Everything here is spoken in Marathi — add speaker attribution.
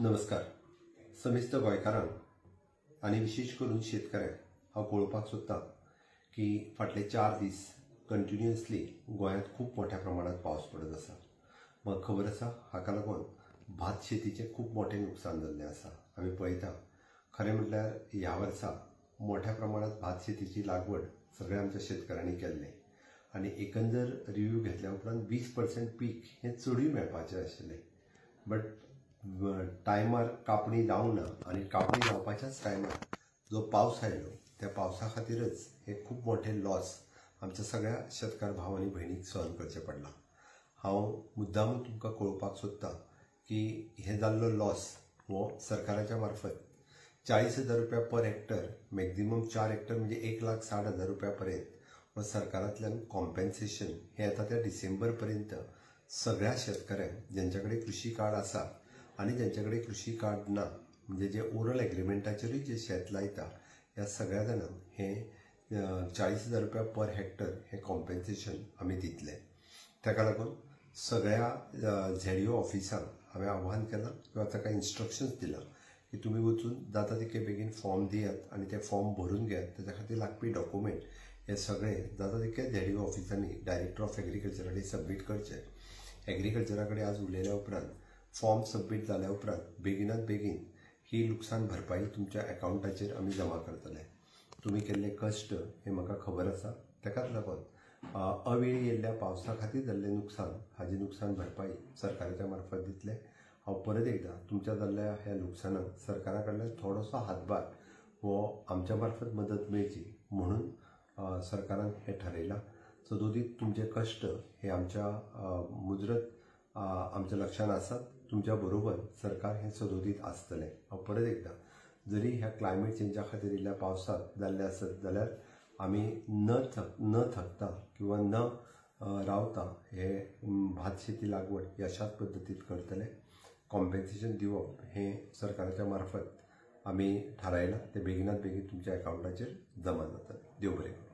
Speaker 1: नमस्कार. समिस्त गोंयकारांक आनी विशेष करून शेतकऱ्यांक हांव कळोवपाक सोदतां की फाटले 4 दीस कंटिन्युअसली गोंयांत खूब मोठ्या प्रमाणात पावस पडत आसा. म्हाका खबर आसा हाका लागून भात शेतीचें खूब मोठें नुकसान जाल्लें आसा. आमी पळयता खरें म्हटल्यार ह्या वर्सा मोठ्या प्रमाणात भात शेतीची लागवड सगळ्या आमच्या शेतकऱ्यांनी केल्लें आनी एकंदर रिव्ह्यू घेतल्या उपरांत 20% पीक हें चडूय मेळपाचें आशिल्लें. बट टायमार कापणी जावंक ना आनी कापणी जावपाच्याच टायमार जो पावस आयलो त्या पावसा खातीरच हे खूब मोठे लॉस आमच्या सगळ्या शेतकार भाव आनी भयणीक सहन करचें पडलां. हांव मुद्दामूच तुमकां कळोवपाक सोदतां की हे जाल्लो लॉस हो सरकाराच्या मार्फत 40,000 रुपया पर हेक्टर, मॅक्झिमम 4 हेक्टर म्हणजे 1,60,000 रुपया पर्यंत व सरकारांतल्यान कॉम्पेन्सेशन हे येता त्या डिसेंबर पर्यंत सगळ्या शेतकऱ्यांक ज्यांच्याकडे कृषी कार्ड आसा आनी ज्यांच्याकडे कृषी कार्ड ना म्हणजे जे ओरल एग्रीमेंटाचेरूय जे शेत लायता ह्या सगळ्या जाणांक हे 40,000 रुपया पर हेक्टर हे कॉम्पेन्सेशन आमी दितले. ताका लागून सगळ्या झेडीओ ऑफिसांक हांवें आव्हान केलां किंवा ताका इन्स्ट्रक्शन्स दिलां की तुमी वचून जाता तितके बेगीन फॉर्म दियात आनी ते फॉर्म भरून घेयात. ताच्या खातीर लागपी डॉक्युमेंट हे सगळे जाता तितके झेडीओ ऑफिसांनी डायरेक्टर ऑफ एग्रीकल्चरा कडेन सबमीट करचे. एग्रीकल्चरा कडेन आज उलयल्या उपरांत फॉर्म सबमीट जाल्या उपरांत बेगिनात बेगीन ही लुकसाण भरपाई तुमच्या अकाउंटाचेर आमी जमा करतले. तुमी केल्ले कश्ट हे म्हाका खबर आसा. ताकाच लागून अवेळी येयल्ल्या पावसा खातीर जाल्लें नुकसान हाजी नुकसान भरपाई सरकाराच्या मार्फत दितले. हांव परत एकदां तुमच्या जाल्ल्या ह्या लुकसाणाक सरकारा कडल्यान थोडोसो हातभार वो आमच्या मार्फत मदत मेळची म्हणून सरकारान हें ठरयलां. सदोदीत तुमचे कश्ट हे आमच्या मुजरत आमच्या लक्षांत आसात. तुमच्या बरोबर सरकार हे सदोदीत आसतलें. हांव परत एकदां जरी ह्या क्लायमेट चेंजा खातीर येयल्ल्या पावसाक जाल्ले आसत जाल्यार आमी न थकता किंवा न रावता हे भात शेती लागवड ही अशाच पद्दतीन करतले. कॉम्पेन्सेशन दिवप हे सरकाराच्या मार्फत आमी थारायलां. ते बेगिनात बेगीन तुमच्या अकाउंटाचेर जमा जातलें. देव बरें करूं.